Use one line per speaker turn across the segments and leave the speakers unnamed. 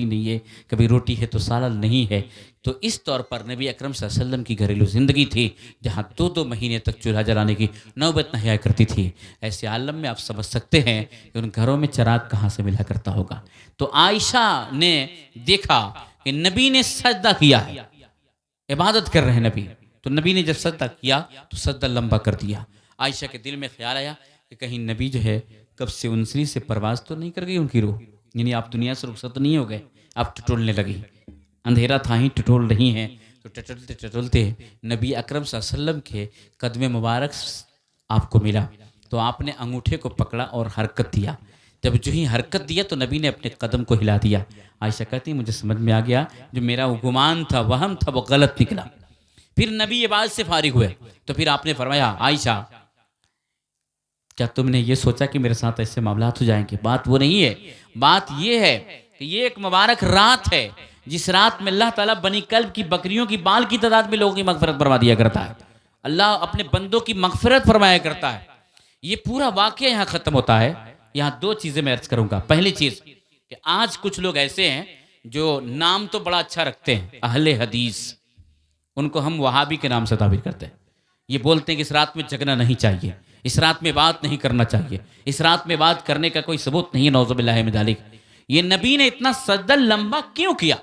रोटी नहीं है, कभी रोटी है तो सालन नहीं है। तो इस तौर पर नबी अकरम सल्लल्लाहु अलैहि वसल्लम की घरेलू ज़िंदगी थी जहाँ 2-2 महीने तक चूल्हा जलाने की नौबत नहीं आया करती थी। ऐसे आलम में आप समझ सकते हैं कि उन घरों में चिराग कहाँ से मिला करता होगा। तो आयशा ने देखा कि नबी ने सजदा किया है, इबादत कर रहे हैं नबी। तो नबी ने जब सजदा किया तो सजदा लंबा कर दिया। आयशा के दिल में ख्याल आया कि कहीं नबी जो है कब से उनसरी से परवाज तो नहीं कर गई उनकी रूह, यानी आप दुनिया से रुखसत नहीं हो गए, आप टटोलने लगी। अंधेरा था ही टटोल रही हैं। तो टटोलते टटोलते नबी अकरम सल्लल्लाहु अलैहि वसल्लम के कदम मुबारक आपको मिला। तो आपने अंगूठे को पकड़ा और हरकत दिया। जब जो ही हरकत दिया तो नबी ने अपने कदम को हिला दिया। आयशा कहती मुझे समझ में आ गया जो मेरा वो गुमान था, वहम था, वो गलत निकला। फिर नबी ये बात से फारिग हुए तो फिर आपने फरमाया आयशा क्या तुमने ये सोचा कि मेरे साथ ऐसे मामलात हो जाएंगे? बात वो नहीं है। बात ये है कि ये एक मुबारक रात है जिस रात में अल्लाह ताला बनी कल्ब की बकरियों की बाल की तादाद में लोगों की मगफरत फरमा दिया करता है। अल्लाह अपने बंदों की मगफरत फरमाया करता है। ये पूरा वाक़या यहाँ ख़त्म होता है। यहाँ 2 चीज़ें मैं अर्ज करूँगा। पहली चीज़ कि आज कुछ लोग ऐसे हैं जो नाम तो बड़ा अच्छा रखते हैं, अहले हदीस, उनको हम वहाबी के नाम से ताबीर करते हैं। ये बोलते हैं कि इस रात में जगना नहीं चाहिए, इस रात में बात नहीं करना चाहिए, इस रात में बात करने का कोई सबूत नहीं है, नौज़ुबिल्लाहि मिन ज़ालिक। ये नबी ने इतना सजदा लंबा क्यों किया?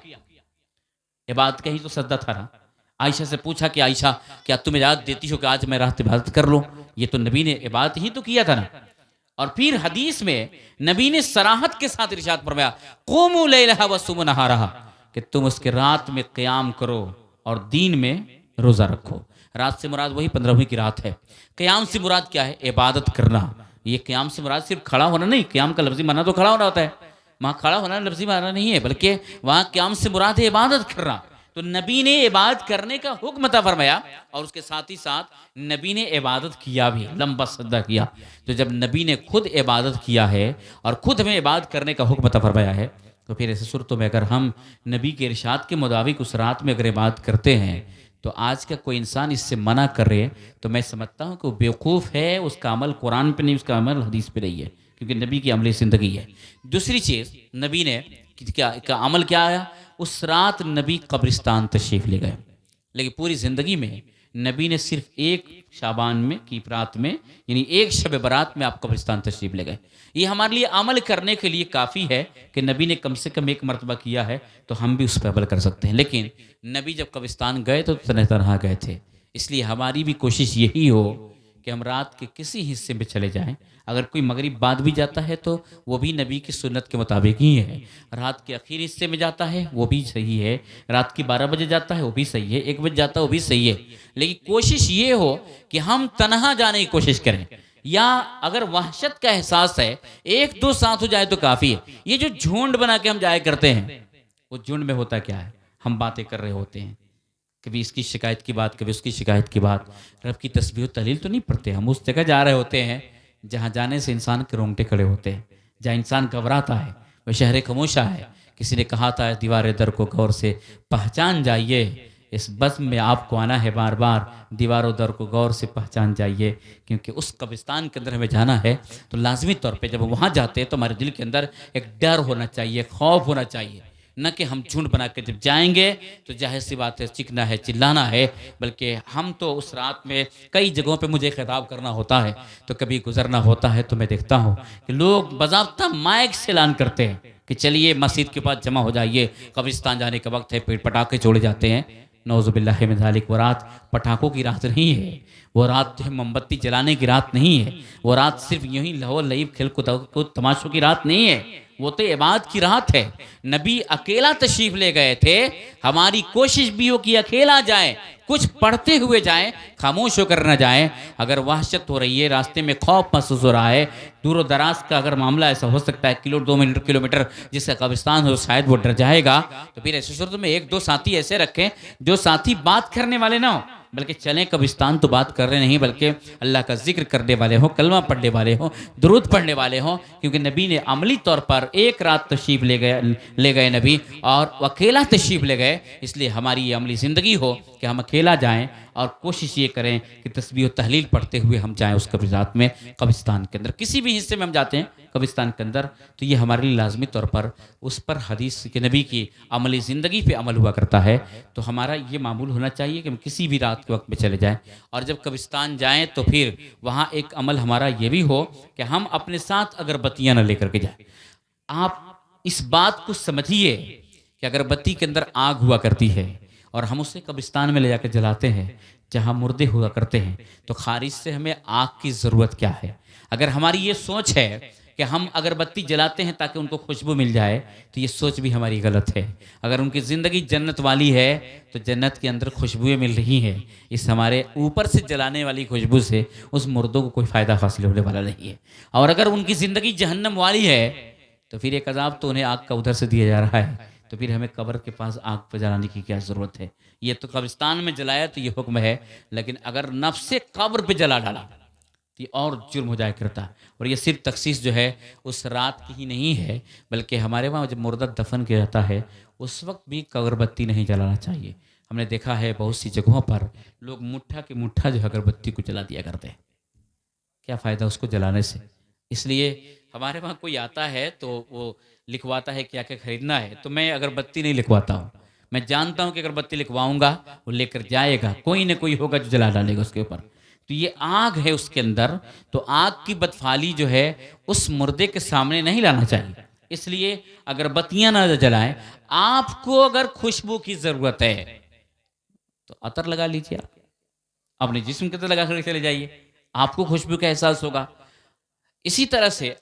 ये बात कही तो सजदा था ना। आयशा से पूछा कि आयशा क्या तुम इजाज़त देती हो कि आज मैं रात इबादत कर लूँ? ये तो नबी ने इबादत ही तो किया था ना। और फिर हदीस में नबी ने सराहत के साथ इरशाद फरमाया क़ूमू लैलहा वसूमू नहारहा, कि तुम उसके रात में क़याम करो और दीन में रोज़ा रखो। रात से मुराद वही 15वीं की रात है। क़याम से मुराद क्या है? इबादत करना। ये क़याम से मुराद सिर्फ खड़ा होना नहीं, क़याम का लफ्ज़ी माना तो खड़ा होना होता है, वहाँ खड़ा होना लफ्ज़ी माना नहीं है, बल्कि वहाँ क़याम से मुराद है इबादत करना। तो नबी ने इबादत करने का हुक्म अता फरमाया और उसके साथ ही साथ नबी ने इबादत किया भी, लंबा सजदा किया। तो जब नबी ने खुद इबादत किया है और खुद हमें इबादत करने का हुक्म अता फरमाया है तो फिर ऐसे सूरतों में अगर हम नबी के इरशाद के मुताबिक उस रात में अगर इबादत करते हैं तो आज का कोई इंसान इससे मना कर रहे तो मैं समझता हूँ कि वो बेवकूफ़ है, उसका अमल कुरान पे नहीं, उसका अमल हदीस पे नहीं है, क्योंकि नबी की अमली ज़िंदगी है। दूसरी चीज़ नबी ने क्या अमल क्या आया? उस रात नबी कब्रिस्तान तशरीफ़ ले गए, लेकिन पूरी ज़िंदगी में नबी ने सिर्फ एक शाबान में की रात में, यानी एक शब बरात में आप कब्रिस्तान तशरीफ़ ले गए। ये हमारे लिए अमल करने के लिए काफ़ी है कि नबी ने कम से कम एक मरतबा किया है तो हम भी उस पर अमल कर सकते हैं। लेकिन नबी जब कब्रिस्तान गए तो तनहा तनहा गए थे, इसलिए हमारी भी कोशिश यही हो कि हम रात के किसी हिस्से में चले जाएं। अगर कोई मगरिब बाद भी जाता है तो वो भी नबी की सुन्नत के मुताबिक ही है। रात के आखिरी हिस्से में जाता है वो भी सही है, रात के 12 बजे जाता है वो भी सही है, 1 बजे जाता है वो भी सही है। लेकिन कोशिश ये हो कि हम तनहा जाने की कोशिश करें, या अगर वहशत का एहसास है 1-2 साथ हो जाए तो काफ़ी है। ये जो झुंड बना के हम जाया करते हैं, वो झुंड में होता क्या है? हम बातें कर रहे होते हैं, कभी इसकी शिकायत की बात, कभी उसकी शिकायत की बात। रब की तस्बीह तहलील तो नहीं पढ़ते। हम उस जगह जा रहे होते हैं जहाँ जाने से इंसान के रोंगटे खड़े होते हैं, जहाँ इंसान घबराता है। वह शहर खमोशा है। किसी ने कहा था दीवार दर को गौर से पहचान जाइए, इस बज़्म में आपको आना है बार बार, दीवारों दर को गौर से पहचान जाइए। क्योंकि उस कब्रिस्तान के अंदर हमें जाना है तो लाजमी तौर पे जब वहाँ जाते हैं तो हमारे दिल के अंदर एक डर होना चाहिए, खौफ होना चाहिए, न कि हम झुंड बना के जब जाएंगे तो जाहिर सी बात है चिकना है, चिल्लाना है। बल्कि हम तो उस रात में कई जगहों पे मुझे खिताब करना होता है तो कभी गुजरना होता है तो मैं देखता हूँ कि लोग बज़ाब्ता माइक से ऐलान करते हैं कि चलिए मस्जिद के पास जमा हो जाइए, कब्रिस्तान जाने का वक्त है। पेट पटाखे छोड़े जाते हैं, नौज़ुबिल्लाहि मिन ज़ालिक। वो रात पटाखों की रात नहीं है, वो रात जो है मोमबत्ती जलाने की रात नहीं है, वो रात सिर्फ यूं ही लहो लईब खेल कूद तमाशों की रात नहीं है, वो तो इबादत की रात है। नबी अकेला तशरीफ ले गए थे। हमारी कोशिश भी हो कि अकेला जाए, कुछ पढ़ते हुए जाएं, खामोश होकर न जाएं। अगर वहशत हो रही है, रास्ते में खौफ महसूस हो रहा है, दूर दराज का अगर मामला ऐसा हो सकता है 1-2 किलोमीटर जिसका कब्रिस्तान हो, शायद वो डर जाएगा, तो फिर ऐसे सूरत में 1-2 साथी ऐसे रखें जो साथी बात करने वाले ना हो, बल्कि चलें कब्रिस्तान तो बात कर रहे नहीं, बल्कि अल्लाह का जिक्र करने वाले हों, कलमा पढ़ने वाले हों, दुरूद पढ़ने वाले हों। क्योंकि नबी ने अमली तौर पर एक रात तशरीफ़ ले गए नबी, और अकेला तशरीफ़ ले गए। इसलिए हमारी ये अमली ज़िंदगी हो कि हम अकेला जाएं और कोशिश ये करें कि तस्बीह तहलील पढ़ते हुए हम जाएं उस कब्रिस्तान में, कब्रिस्तान के अंदर किसी भी हिस्से में हम जाते हैं कब्रिस्तान के अंदर, तो ये हमारे लिए लाजमी तौर पर उस पर हदीस के नबी की अमली ज़िंदगी पे अमल हुआ करता है। तो हमारा ये मामूल होना चाहिए कि हम किसी भी रात के वक्त में चले जाएं, और जब कब्रिस्तान जाएं तो फिर वहाँ एक अमल हमारा ये भी हो कि हम अपने साथ अगरबत्तियाँ न लेकर के जाएं। आप इस बात को समझिए कि अगरबत्ती के अंदर आग हुआ करती है और हम उसे कब्रिस्तान में ले जाकर जलाते हैं जहाँ मुर्दे हुआ करते हैं, तो खारिज से हमें आग की ज़रूरत क्या है? अगर हमारी ये सोच है कि हम अगरबत्ती जलाते हैं ताकि उनको खुशबू मिल जाए, तो ये सोच भी हमारी गलत है। अगर उनकी ज़िंदगी जन्नत वाली है तो जन्नत के अंदर खुशबुएं मिल रही हैं, इस हमारे ऊपर से जलाने वाली खुशबू से उस मुर्दों को कोई फ़ायदा हासिल होने वाला नहीं है। और अगर उनकी ज़िंदगी जहन्नम वाली है तो फिर एक अजाब तो उन्हें आग का उधर से दिया जा रहा है, तो फिर हमें कब्र के पास आग पर जलाने की क्या ज़रूरत है? ये तो कब्रिस्तान में जलाया तो ये हुक्म है, लेकिन अगर नफ्से कब्र पे जला डाला तो ये और जुर्म हो जाया करता है। और ये सिर्फ तखसीस जो है उस रात की ही नहीं है, बल्कि हमारे वहाँ जब मुर्दा दफन किया जाता है उस वक्त भी अगरबत्ती नहीं जलाना चाहिए। हमने देखा है बहुत सी जगहों पर लोग मुट्ठा के मुट्ठा जो अगरबत्ती को जला दिया करते हैं। क्या फ़ायदा उसको जलाने से? इसलिए हमारे वहाँ कोई आता है तो वो लिखवाता है क्या क्या खरीदना है, तो मैं अगरबत्ती नहीं लिखवाता हूँ। मैं जानता हूँ कि अगरबत्ती लिखवाऊंगा वो लेकर जाएगा, कोई ना कोई होगा जो जला डालेगा उसके ऊपर। तो ये आग है उसके अंदर, तो आग की बदफाली जो है उस मुर्दे के सामने नहीं लाना चाहिए। इसलिए अगरबत्तियां ना जलाएं। आपको अगर खुशबू की ज़रूरत है तो अतर लगा लीजिए, आप अपने जिस्म के अंदर लगा कर चले जाइए, आपको खुशबू का एहसास होगा। इसी तरह से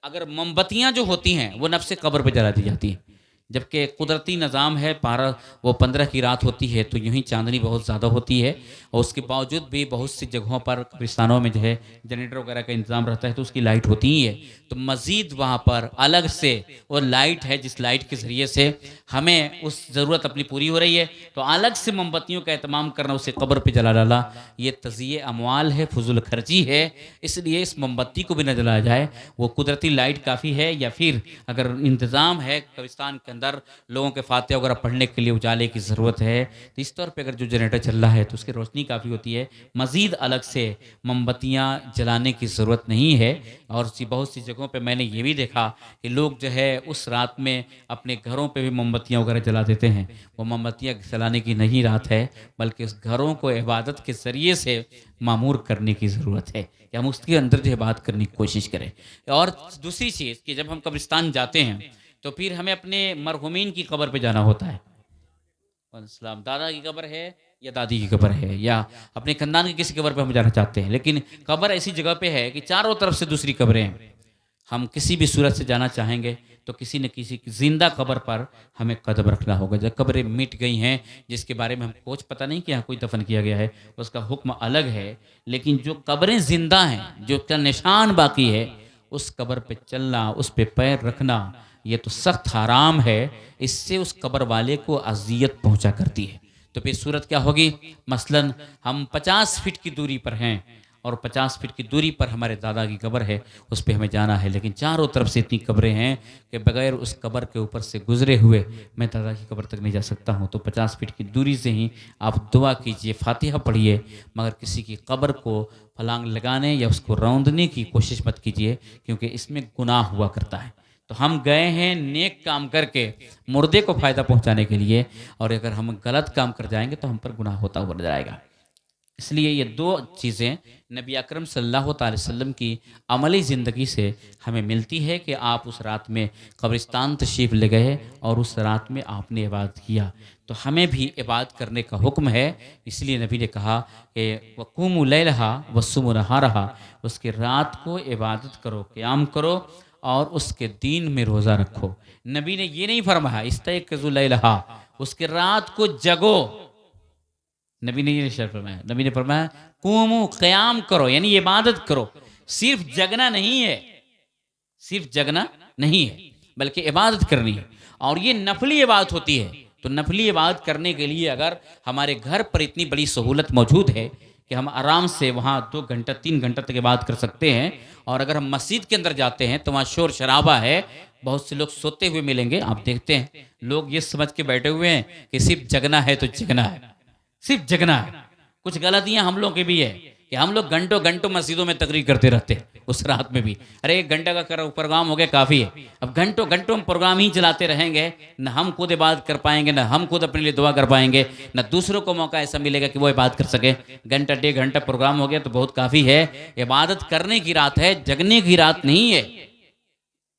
अगर मोमबत्तियां जो होती हैं वो नफ्स कब्र पे जला दी जाती हैं, जबकि कुदरती निज़ाम है 12 वो 15 की रात होती है तो यूं ही चांदनी बहुत ज़्यादा होती है, और उसके बावजूद भी बहुत सी जगहों पर कब्रिस्तानों में जो है जनरेटर वगैरह का इंतज़ाम रहता है तो उसकी लाइट होती ही है। तो मज़ीद वहाँ पर अलग से वो लाइट है जिस लाइट के ज़रिए से हमें उस ज़रूरत अपनी पूरी हो रही है, तो अलग से मोमबत्तियों का एहतमाम करना, उसे कब्र पर जला डाला, ये तज़िये अमवाल है, फजूल खर्ची है। इसलिए इस मोमबत्ती को भी न जलाया जाए। वो कुदरती लाइट काफ़ी है, या फिर अगर इंतज़ाम है कब्रिस्तान के अंदर लोगों के फातिहा वगैरह पढ़ने के लिए उजाले की ज़रूरत है, तो इस तौर पे अगर जो जनरेटर चल रहा है तो उसकी रोशनी काफ़ी होती है, मज़ीद अलग से मोमबत्तियाँ जलाने की ज़रूरत नहीं है। और बहुत सी जगहों पे मैंने ये भी देखा कि लोग जो है उस रात में अपने घरों पे भी मोमबत्तियाँ वगैरह जला देते हैं। वो मोमबत्तियाँ जलाने की नहीं रात है, बल्कि उस घरों को इबादत के ज़रिए से मामूर करने की ज़रूरत है कि हम उसके अंदर जो है बात करने की कोशिश करें। और दूसरी चीज़ कि जब हम कब्रिस्तान जाते हैं तो फिर हमें अपने मरहुमीन की कब्र पे जाना होता है। सलाम, दादा की कब्र है या दादी की कब्र है या अपने खानदान की किसी कब्र पे हम जाना चाहते हैं, लेकिन कब्र ऐसी जगह पे है कि चारों तरफ से दूसरी कब्रें हैं। हम किसी भी सूरत से जाना चाहेंगे तो किसी न किसी की जिंदा कब्र पर हमें कदम रखना होगा। जब कब्रें मिट गई हैं जिसके बारे में हमको कुछ पता नहीं कि यहाँ कोई दफन किया गया है, उसका हुक्म अलग है, लेकिन जो कब्रें जिंदा हैं, जो का निशान बाकी है, उस कब्र पे चलना, उस पे पैर रखना, ये तो सख्त हराम है। इससे उस कब्र वाले को अजियत पहुंचा करती है। तो फिर सूरत क्या होगी? मसलन हम 50 फीट की दूरी पर हैं और 50 फीट की दूरी पर हमारे दादा की कब्र है, उस पर हमें जाना है, लेकिन चारों तरफ से इतनी कब्रें हैं कि बगैर उस कब्र के ऊपर से गुजरे हुए मैं दादा की कब्र तक नहीं जा सकता हूँ। तो 50 फीट की दूरी से ही आप दुआ कीजिए, फातिहा पढ़िए, मगर किसी की कब्र को फलांग लगाने या उसको रौंदने की कोशिश मत कीजिए, क्योंकि इसमें गुनाह हुआ करता है। तो हम गए हैं नेक काम करके मुर्दे को फ़ायदा पहुंचाने के लिए, और अगर हम गलत काम कर जाएंगे तो हम पर गुनाह होता हुआ जाएगा। इसलिए ये दो चीज़ें नबी अकरम सल्लल्लाहु अलैहि वसल्लम की अमली ज़िंदगी से हमें मिलती है कि आप उस रात में कब्रिस्तान तशरीफ़ ले गए और उस रात में आपने इबादत किया, तो हमें भी इबादत करने का हुक्म है। इसलिए नबी ने कहा कि वक़ूमू लैलहा वस्सुमू नहारहा, उसके रात को इबादत करो, क़याम करो और उसके दीन में रोज़ा रखो। नबी ने ये नहीं फरमाया इस्तयक़िज़ू लैलहा, उसके रात को जगो, नबी ने ये शर्त फरमाया। नबी ने फरमाया कुमू, क़याम करो, यानी इबादत करो। सिर्फ जगना नहीं है, सिर्फ जगना नहीं है, बल्कि इबादत करनी है, और ये नफली इबादत होती है। तो नफली इबादत करने के लिए अगर हमारे घर पर इतनी बड़ी सहूलत मौजूद है कि हम आराम से वहाँ 2 घंटा 3 घंटा तक इबादत कर सकते हैं, और अगर हम मस्जिद के अंदर जाते हैं तो वहाँ शोर शराबा है, बहुत से लोग सोते हुए मिलेंगे। आप देखते हैं लोग ये समझ के बैठे हुए हैं कि सिर्फ जगना है तो जगना है, सिर्फ जगना है। कुछ गलतियां हम लोग की भी है कि हम लोग घंटों घंटों मस्जिदों में तकरीर करते रहते हैं, उस रात में भी। अरे 1 घंटे का करो प्रोग्राम हो गया, काफ़ी है। अब घंटों घंटों हम प्रोग्राम ही चलाते रहेंगे, न हम खुद इबादत कर पाएंगे, न हम खुद अपने लिए दुआ कर पाएंगे, न दूसरों को मौका ऐसा मिलेगा कि वो इबादत कर सके। घंटा 1.5 घंटा प्रोग्राम हो गया तो बहुत काफ़ी है। इबादत करने की रात है, जगने की रात नहीं है।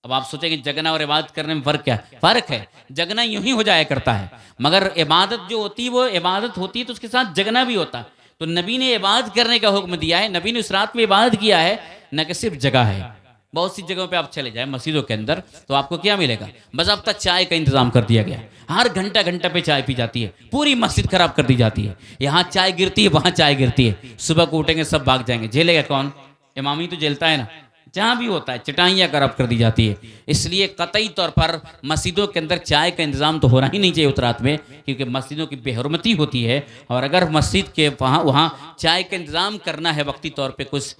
अब आप सोचेंगे जगना और इबादत करने में फ़र्क क्या है? फ़र्क है। जगना यूं ही हो जाया करता है, मगर इबादत जो होती है वो इबादत होती है तो उसके साथ जगना भी होता है। तो नबी ने इबादत करने का हुक्म दिया है, नबी ने उस रात में इबादत किया है, न कि सिर्फ जगह है। बहुत सी जगहों पे आप चले जाएं मस्जिदों के अंदर तो आपको क्या मिलेगा? बस अब तक चाय का इंतजाम कर दिया गया है। हर घंटा घंटा पे चाय पी जाती है, पूरी मस्जिद खराब कर दी जाती है। यहाँ चाय गिरती है, वहाँ चाय गिरती है। सुबह को उठेंगे सब भाग जाएंगे, झेलेगा कौन? इमामी तो झेलता है ना। जहाँ भी होता है चटाइयाँ खराब कर दी जाती है। इसलिए कतई तौर पर मस्जिदों के अंदर चाय का इंतज़ाम तो होना ही नहीं चाहिए उस रात में, क्योंकि मस्जिदों की बेहरमती होती है। और अगर मस्जिद के वहाँ चाय का इंतज़ाम करना है वक्ती तौर पे कुछ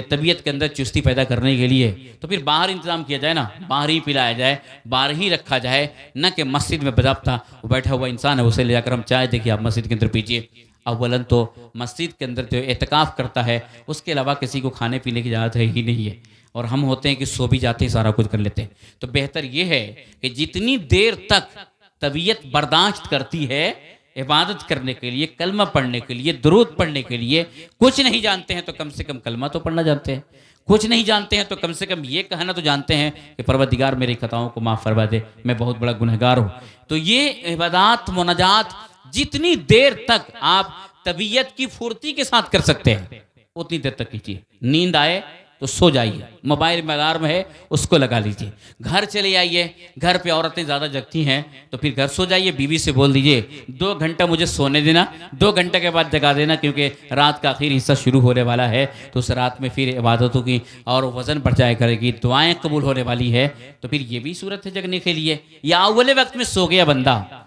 तबीयत के अंदर चुस्ती पैदा करने के लिए, तो फिर बाहर इंतज़ाम किया जाए ना, बाहर ही पिलाया जाए, बाहर ही रखा जाए, न कि मस्जिद में बजाबता वो बैठा हुआ इंसान है उसे ले जाकर हम चाय देखिए आप मस्जिद के अंदर पीजिए। अव्वलन तो मस्जिद के अंदर जो एतकाफ़ करता है उसके अलावा किसी को खाने पीने की इजाज़त है ही नहीं है। और हम होते हैं कि सो भी जाते हैं, सारा कुछ कर लेते हैं। तो बेहतर ये है कि जितनी देर तक तबीयत बर्दाश्त करती है इबादत करने के लिए, कलमा पढ़ने के लिए, दुरूद पढ़ने के लिए, कुछ नहीं जानते हैं तो कम से कम कलमा तो पढ़ना जानते हैं, कुछ नहीं जानते हैं तो कम से कम ये कहना तो जानते हैं कि परवरदिगार मेरी खताओं को माफ़ फरमा दे, मैं बहुत बड़ा गुनहगार हूँ। तो ये इबादत मुनाजात जितनी देर तक आप तबीयत की फुर्ती के साथ कर सकते हैं उतनी देर तक कीजिए। नींद आए तो सो जाइए, मोबाइल में अलार्म है उसको लगा लीजिए। घर चले आइए, घर पे औरतें ज़्यादा जगती हैं तो फिर घर सो जाइए, बीवी से बोल दीजिए 2 घंटा मुझे सोने देना, 2 घंटे के बाद जगा देना, क्योंकि रात का आखिरी हिस्सा शुरू होने वाला है। तो उस रात में फिर इबादतों की और वज़न बढ़ जाया करेगी, दुआएं कबूल होने वाली है। तो फिर ये भी सूरत है जगने के लिए। या अव्वले वक्त में सो गया बंदा,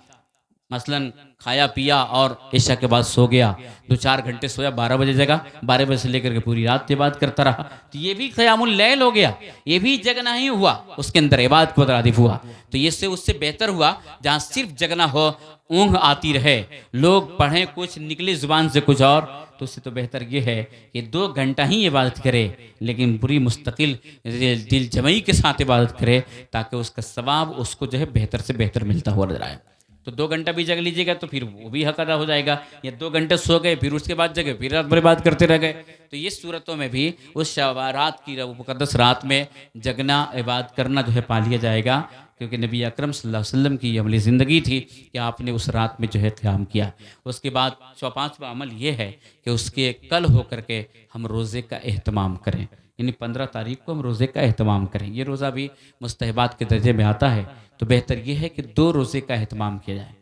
मसलन खाया पिया और इशा के बाद सो गया, 2-4 घंटे सोया, 12 बजे जगा, 12 बजे से लेकर के पूरी रात इबादत करता रहा, तो ये भी क़यामुल लैल हो गया, ये भी जगना ही हुआ, उसके अंदर इबादत को मुतरादिफ हुआ। तो ये से उससे बेहतर हुआ जहाँ सिर्फ जगना हो, ऊँघ आती रहे, लोग पढ़ें कुछ, निकले ज़ुबान से कुछ और, तो उससे तो बेहतर ये है कि 2 घंटा ही इबादत करे, लेकिन पूरी मुस्तकिल दिल जमई के साथ इबादत करे, ताकि उसका सवाब उसको जो है बेहतर से बेहतर मिलता हुआ नजर आए। तो 2 घंटा भी जग लीजिएगा तो फिर वो भी हक अदा हो जाएगा। या 2 घंटे सो गए फिर उसके बाद जगे, फिर रात भर बात करते रह गए। तो ये सूरतों में भी उस रात की मुक़द्दस रात में जगना, इबादत करना जो है पा लिया जाएगा, क्योंकि नबी अकरम सल्लल्लाहु अलैहि वसल्लम की अमली ज़िंदगी थी कि आपने उस रात में जो है क़याम किया। उसके बाद 5वां अमल ये है कि उसके कल होकर के हम रोज़े का एहतमाम करें, यानी 15 तारीख को हम रोज़े का एहतमाम करें। ये रोज़ा भी मुस्तहबात के दर्जे में आता है, तो बेहतर ये है कि 2 रोज़े का एहतमाम किया जाए।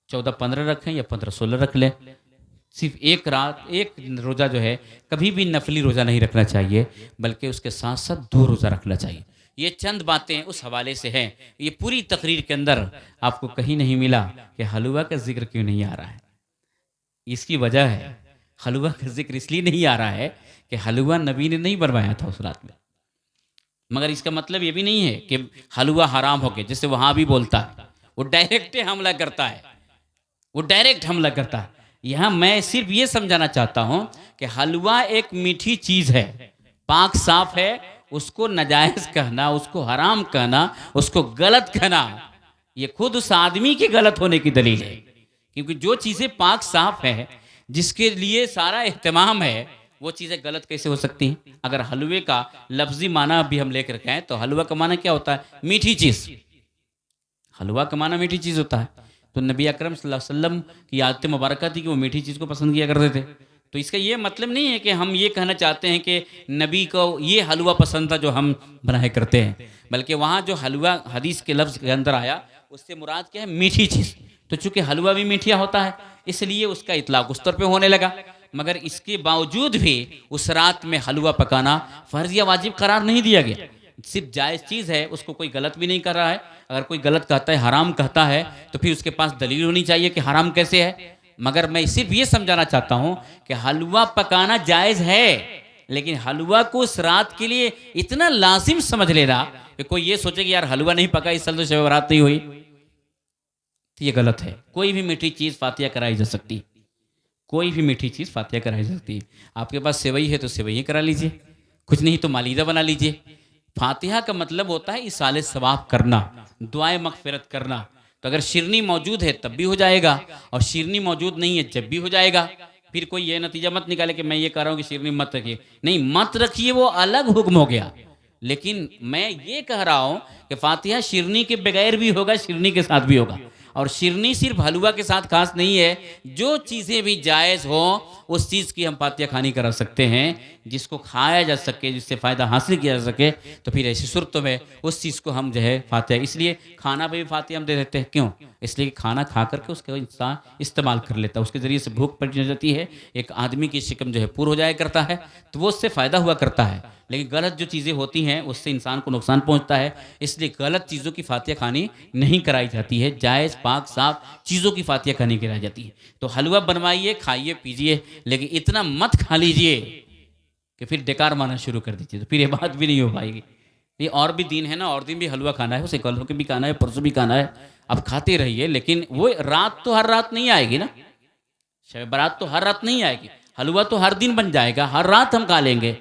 14-15 रखें या 15-16 रख लें। सिर्फ एक रात, एक रोज़ा जो है कभी भी नफली रोज़ा नहीं रखना चाहिए, बल्कि उसके साथ साथ 2 रोज़ा रखना चाहिए। ये चंद बातें उस हवाले से हैं। ये पूरी तकरीर के अंदर आपको कहीं नहीं मिला कि हलवा का जिक्र क्यों नहीं आ रहा है। इसकी वजह है, हलवा का जिक्र इसलिए नहीं आ रहा है कि हलवा नबी ने नहीं बनवाया था उस रात में। मगर इसका मतलब ये भी नहीं है कि हलवा हराम हो गया, जैसे वहाँ भी बोलता है, वो डायरेक्ट हमला करता है, वो डायरेक्ट हमला करता है। यहाँ मैं सिर्फ ये समझाना चाहता हूँ कि हलवा एक मीठी चीज़ है, पाक साफ है, उसको नाजायज़ कहना, उसको हराम कहना, उसको गलत कहना, ये खुद उस आदमी के गलत होने की दलील है। क्योंकि जो चीज़ें पाक साफ है, जिसके लिए सारा एहतमाम है, वो चीज़ें गलत कैसे हो सकती हैं? अगर हलवे का लफ्ज़ी माना भी हम लेकर के आए तो हलवा का माना क्या होता है? मीठी चीज़। हलवा का माना मीठी चीज़ होता है। तो नबी अकरम सल्लल्लाहु अलैहि वसल्लम की आदत मुबारक थी कि वो मीठी चीज़ को पसंद किया करते थे। तो इसका ये मतलब नहीं है कि हम ये कहना चाहते हैं कि नबी को ये हलवा पसंद था जो हम बनाए करते हैं, बल्कि वहाँ जो हलवा हदीस के लफ्ज़ के अंदर आया उससे मुराद क्या है? मीठी चीज़। तो चूँकि हलवा भी मीठिया होता है इसलिए उसका इतलाक़ उस तरह पे होने लगा। मगर इसके बावजूद भी उस रात में हलवा पकाना फ़र्ज़ या वाजिब करार नहीं दिया गया, सिर्फ जायज़ चीज़ है, उसको कोई गलत भी नहीं कर रहा है। अगर कोई गलत कहता है, हराम कहता है, तो फिर उसके पास दलील होनी चाहिए कि हराम कैसे है। मगर मैं सिर्फ ये समझाना चाहता हूँ कि हलवा पकाना जायज़ है, लेकिन हलवा को उस रात के लिए इतना लाजिम समझ लेना कि कोई ये सोचे कि यार हलवा नहीं पका इस साल तो शब बारात नहीं हुई, तो ये गलत है। कोई भी मीठी चीज़ फातिहा कराई जा सकती, कोई भी मीठी चीज़ फातिहा कराई जा सकती है। आपके पास सेवई है तो सेवई करा लीजिए, कुछ नहीं तो मालीदा बना लीजिए। फातिहा का मतलब होता है इसाले सवाब करना, दुआए मगफिरत करना। तो अगर शिरनी मौजूद है तब भी हो जाएगा, और शिरनी मौजूद नहीं है जब भी हो जाएगा। फिर कोई ये नतीजा मत निकाले कि मैं ये कह रहा हूँ कि शिरनी मत रखिए, नहीं मत रखिए, वो अलग हुक्म हो गया। लेकिन मैं ये कह रहा हूँ कि फातिहा शिरनी के बगैर भी होगा, शिरनी के साथ भी होगा। और शिरनी सिर्फ हलवा के साथ खास नहीं है, जो चीज़ें भी जायज़ हो उस चीज़ की हम फातिहा खानी करा सकते हैं, जिसको खाया जा सके, जिससे फ़ायदा हासिल किया जा सके। तो फिर ऐसी सूरतों में उस चीज़ को हम जो है फातिहा, इसलिए खाना पे भी फातिहा हम दे देते हैं। क्यों? इसलिए कि खाना खा करके उसका इंसान इस्तेमाल कर लेता है, उसके ज़रिए से भूख पड़ जाती है, एक आदमी की शिकम जो है पूर हो जाया करता है, तो वो उससे फ़ायदा हुआ करता है। लेकिन गलत जो चीज़ें होती हैं उससे इंसान को नुकसान पहुंचता है, इसलिए गलत चीज़ों की फातिहा खानी नहीं कराई जाती है। जायज़ पाक साफ चीज़ों की फातिहा खानी कराई जाती है। तो हलवा बनवाइए, खाइए पीजिए, लेकिन इतना मत खा लीजिए कि फिर डेकार मारना शुरू कर दीजिए, तो फिर ये बात भी नहीं हो पाएगी। ये और भी दिन है ना, और दिन भी हलवा खाना है, उसे कल को भी खाना है, परसों भी खाना है। अब खाते रहिए, लेकिन वो रात तो हर रात नहीं आएगी ना, शब बारात तो हर रात नहीं आएगी। हलवा तो हर दिन बन जाएगा, हर रात हम खा लेंगे।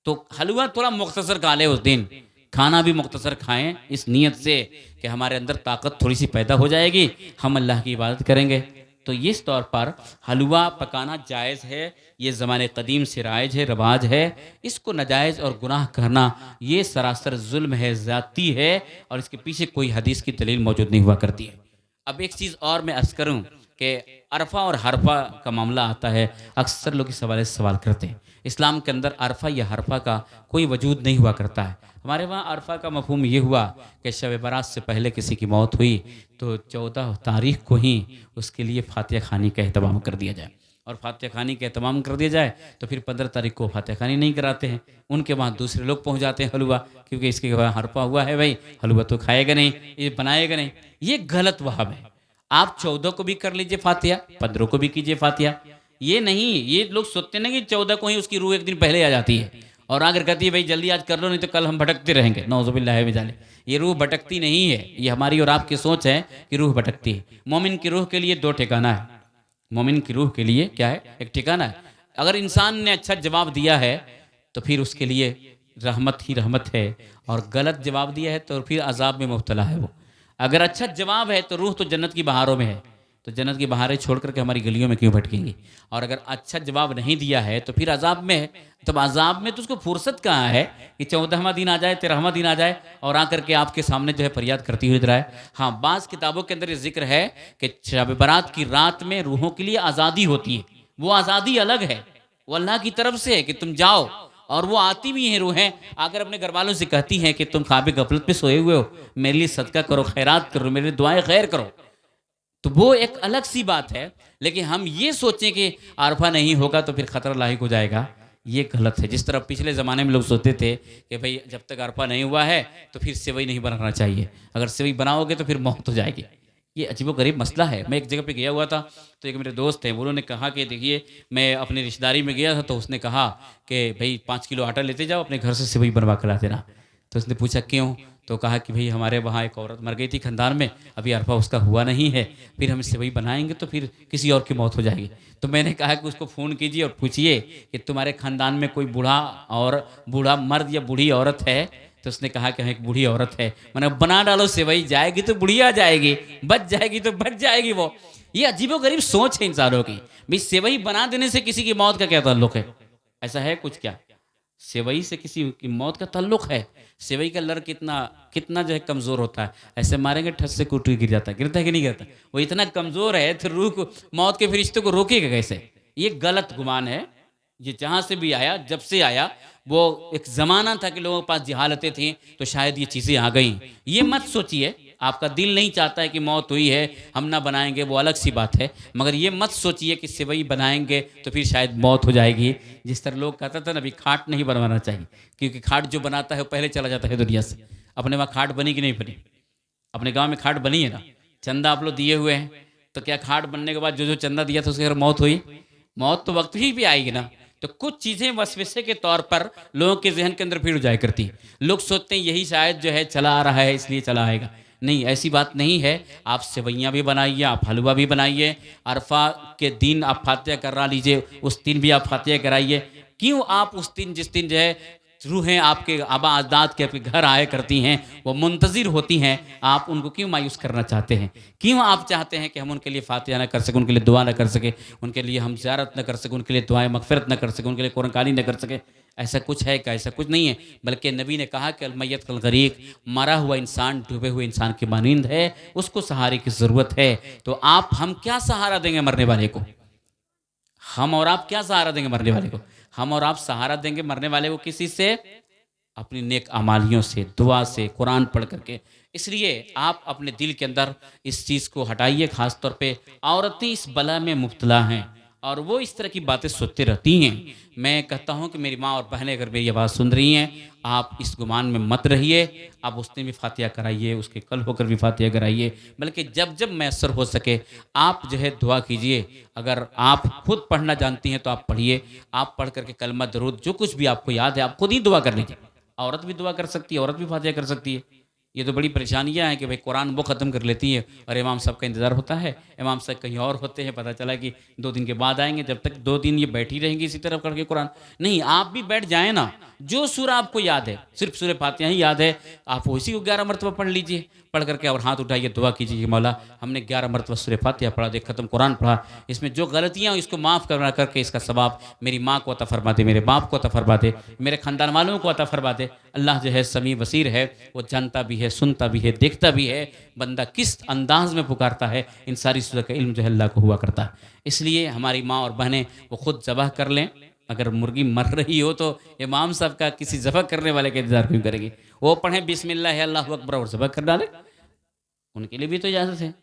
तो हलवा थोड़ा मुख्तसर खा लें उस दिन, खाना भी मुख्तसर खाएं, इस नीयत से कि हमारे अंदर ताकत थोड़ी सी पैदा हो जाएगी, हम अल्लाह की इबादत करेंगे। तो इस तौर पर हलवा पकाना जायज़ है, ये ज़माने कदीम से राइज है, रवाज है। इसको नाजायज़ और गुनाह करना ये सरासर जुल्म है, ज़्यादती है, और इसके पीछे कोई हदीस की दलील मौजूद नहीं हुआ करती है। अब एक चीज़ और मैं अर्ज़ करूँ कि अरफा और हरफा का मामला आता है, अक्सर लोग इस हवाले से सवाल करते हैं। इस्लाम के अंदर अरफा या हरफा का कोई वजूद नहीं हुआ करता है। हमारे वहाँ अरफा का मफहूम ये हुआ कि शब बारात से पहले किसी की मौत हुई तो 14 तारीख को ही उसके लिए फातिहा खानी का एहतमाम कर दिया जाए, और फातिहा खानी का एहतमाम कर दिया जाए तो फिर 15 तारीख को फातिहा खानी नहीं कराते हैं। उनके वहाँ दूसरे लोग पहुँच जाते हैं हलवा, क्योंकि इसके वहाँ हरफा हुआ है भाई, हलवा तो खाएगा नहीं, ये बनाएगा नहीं। ये गलत वहम है। आप 14 को भी कर लीजिए फातिहा, 15 को भी कीजिए फातिहा। ये नहीं, ये लोग सोचते ना कि 14 को ही उसकी रूह एक दिन पहले आ जाती है और आकर कहती है भाई जल्दी आज कर लो, नहीं तो कल हम भटकते रहेंगे। नौजुबिल्लाह मिन ज़ालिक। ये रूह भटकती नहीं है, ये हमारी और आपकी सोच है कि रूह भटकती है। मोमिन की रूह के लिए 2 ठिकाना है। मोमिन की रूह के लिए क्या है? एक ठिकाना है। अगर इंसान ने अच्छा जवाब दिया है तो फिर उसके लिए रहमत ही रहमत है, और गलत जवाब दिया है तो फिर अजाब में मुब्तला है वो। अगर अच्छा जवाब है तो रूह तो जन्नत की बहारों में है, तो जन्नत की बहारें छोड़ करके हमारी गलियों में क्यों भटकेंगी। और अगर अच्छा जवाब नहीं दिया है तो फिर अजाब में है। तब अजाब में तो उसको फुर्सत कहाँ है कि 14वां दिन आ जाए, 13वां दिन आ जाए और आकर के आपके सामने जो है फरियाद करती हुई रहा है। हाँ, बाज़ किताबों के अंदर ये जिक्र है कि शब बारात की रात में रूहों के लिए आज़ादी होती है। वो आज़ादी अलग है, वो अल्लाह की तरफ से है कि तुम जाओ, और वो आती भी हैं रूहें, आकर अपने घर वालों से कहती हैं कि तुम ख्वाब गफलत पे सोए हुए हो, मेरे लिए सदका करो, खैरात करो, मेरे लिए दुआएं खैर करो। तो वो एक अलग सी बात है। लेकिन हम ये सोचें कि अरफा नहीं होगा तो फिर खतरा लाहिक हो जाएगा, ये गलत है। जिस तरह पिछले ज़माने में लोग सोचते थे कि भाई जब तक अरफा नहीं हुआ है तो फिर सेवई नहीं बनाना चाहिए, अगर सेवई बनाओगे तो फिर मौत हो जाएगी। ये अजीबोगरीब मसला है। मैं एक जगह पे गया हुआ था, तो एक मेरे दोस्त हैं, उन्होंने कहा कि देखिए मैं अपनी रिश्तेदारी में गया था, तो उसने कहा कि भाई 5 किलो आटा लेते जाओ, अपने घर से सेवई बनवा कर ला देना। तो उसने पूछा क्यों? तो कहा कि भाई हमारे वहाँ एक औरत मर गई थी खानदान में, अभी अरफा उसका हुआ नहीं है, फिर हम सेवई बनाएंगे तो फिर किसी और की मौत हो जाएगी। तो मैंने कहा कि उसको फ़ोन कीजिए और पूछिए कि तुम्हारे खानदान में कोई बूढ़ा मर्द या बूढ़ी औरत है? तो उसने कहा कि हाँ एक बूढ़ी औरत है। मैंने बना डालो सेवई, जाएगी तो बुढ़िया जाएगी, बच जाएगी तो बच जाएगी वो। ये अजीबोगरीब सोच है इंसानों की। भाई सेवई बना देने से किसी की मौत का क्या ताल्लुक है? ऐसा है कुछ क्या? सेवई से किसी की मौत का ताल्लुक है? सेवई का लड़ कितना कितना जो है कमज़ोर होता है, ऐसे मारेंगे ठस से कूट गिर जाता है। गिरता है कि नहीं गिरता? वो इतना कमज़ोर है तो रूह को, मौत के फरिश्ते को रोकेगा कैसे? ये गलत गुमान है। ये जहाँ से भी आया, जब से आया, वो एक ज़माना था कि लोगों के पास जहालतें थी तो शायद ये चीज़ें आ गई। ये मत सोचिए, आपका दिल नहीं चाहता है कि मौत हुई है हम ना बनाएंगे, वो अलग सी बात है, मगर ये मत सोचिए कि सेवई बनाएंगे तो फिर शायद मौत हो जाएगी। जिस तरह लोग कहता था ना, अभी खाट नहीं बनवाना चाहिए, क्योंकि खाट जो बनाता है वो पहले चला जाता है दुनिया से। अपने वहाँ खाट बनी कि नहीं बनी? अपने गाँव में खाट बनी है ना? चंदा आप लोग दिए हुए हैं, तो क्या खाट बनने के बाद जो जो चंदा दिया था उसके अगर मौत हुई? मौत तो वक्त ही भी आएगी ना। तो कुछ चीज़ें वसवसे के तौर पर लोगों के जहन के अंदर फिर हो जाया करती है। लोग सोचते हैं यही शायद जो है चला आ रहा है इसलिए चला आएगा। नहीं, ऐसी बात नहीं है। आप सेवइयाँ भी बनाइए, आप हलवा भी बनाइए, अरफा के दिन आप फातिहा करा लीजिए, उस दिन भी आप फातिहा कराइए। क्यों आप उस दिन, जिस दिन जो है रूहें आपके आबा अजदाद के आपके घर आया करती हैं, वो मुंतज़िर होती हैं, आप उनको क्यों मायूस करना चाहते हैं? क्यों आप चाहते हैं कि हम उनके लिए फ़ातिहा ना कर सकें, उनके लिए दुआ ना कर सकें, उनके लिए हम ज़ियारत ना कर सकें, उनके लिए दुआएँ मग़फ़िरत ना कर सकें, उनके लिए कुरान ना कर सकें? ऐसा कुछ है क्या? ऐसा कुछ नहीं है। बल्कि नबी ने कहा कि अलमय्यत कल गरीक, मरा हुआ इंसान डूबे हुए इंसान की मानींद है, उसको सहारे की ज़रूरत है। तो हम क्या सहारा देंगे मरने वाले को? हम और आप क्या सहारा देंगे मरने वाले को? हम और आप सहारा देंगे मरने वाले को किसी से? अपनी नेक अमालियों से, दुआ से, कुरान पढ़ करके। इसलिए आप अपने दिल के अंदर इस चीज़ को हटाइए। ख़ास तौर पे औरतें इस बला में मुब्तला हैं और वो इस तरह की बातें सोचती रहती हैं। मैं कहता हूँ कि मेरी माँ और बहनें अगर मेरी आवाज़ सुन रही हैं, आप इस गुमान में मत रहिए। आप उस दिन भी फ़ातिहा कराइए, उसके कल होकर भी फ़ातिहा कराइए। बल्कि जब जब मैसर हो सके आप जो है दुआ कीजिए। अगर आप खुद पढ़ना जानती हैं तो आप पढ़िए। आप पढ़ करके कलमा दरूद जो कुछ भी आपको याद है आप खुद ही दुआ कर लीजिए। औरत भी दुआ कर सकती है, औरत भी फ़ातिहा कर सकती है। ये तो बड़ी परेशानियाँ हैं कि भाई कुरान वो ख़त्म कर लेती है और इमाम साहब का इंतज़ार होता है। इमाम साहब कहीं और होते हैं, पता चला कि 2 दिन के बाद आएँगे, जब तक 2 दिन ये बैठी रहेंगी इसी तरह पढ़ के कुरान। नहीं, आप भी बैठ जाएँ ना, जो सूरा आपको याद है, सिर्फ़ सूरह फ़ातिहा ही याद है, आप उसी को 11 मरतबा पढ़ लीजिए। पढ़ करके और हाथ उठाइए, दुआ कीजिए कि मौला हमने 11 मरतबा सूरह फ़ातिहा पढ़ा, एक ख़त्म कुरान पढ़ा, इसमें जो गलतियाँ हैं इसको माफ़ करना करके इसका सवाब मेरी माँ को अता फ़रमा दे, मेरे बाप को अता फ़रमा दे, मेरे ख़ानदान वालों को अता फ़रमा दे। अल्लाह जो है समी बसीर है, वो जानता भी है, सुनता भी है, देखता भी है, बंदा किस अंदाज़ में पुकारता है, इन सारी चीज़ों का इल्म जो है अल्लाह को हुआ करता है। इसलिए हमारी माँ और बहनें वो खुद ज़बह कर लें। अगर मुर्गी मर रही हो तो इमाम साहब का किसी ज़बह करने वाले का इंतज़ार क्यों करेंगे? वो पढ़ें बिस्मिल्लाह अल्लाहु अकबर और ज़बह कर डालें। उनके लिए भी तो इजाज़त है,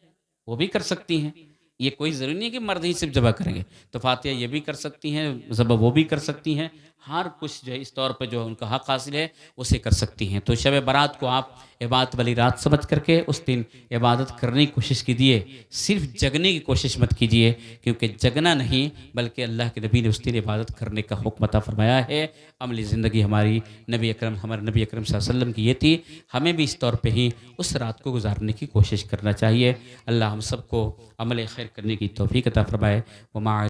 वो भी कर सकती हैं। ये कोई ज़रूरी नहीं है कि मर्द ही सिर्फ़ ज़बह करेंगे। तो फ़ातिहा ये भी कर सकती हैं, ज़बह वो भी कर सकती हैं। हर कुछ जो है इस तौर पे जो उनका हक़ हासिल है, उसे कर सकती हैं। तो शब बारात को आप इबादत वाली रात समझ करके उस दिन इबादत करने की कोशिश कीजिए। सिर्फ़ जगने की कोशिश मत कीजिए, क्योंकि जगना नहीं बल्कि अल्लाह के नबी ने उस दिन इबादत करने का हुक्म अता फ़रमाया है। अमली ज़िंदगी हमारे नबी अकरम सल्लल्लाहु अलैहि वसल्लम की ये थी। हमें भी इस तौर पे ही उस रात को गुज़ारने की कोशिश करना चाहिए। अल्लाह हम सबको अमल खैर करने की तौफ़ीक़ अता फ़रमाए। वमा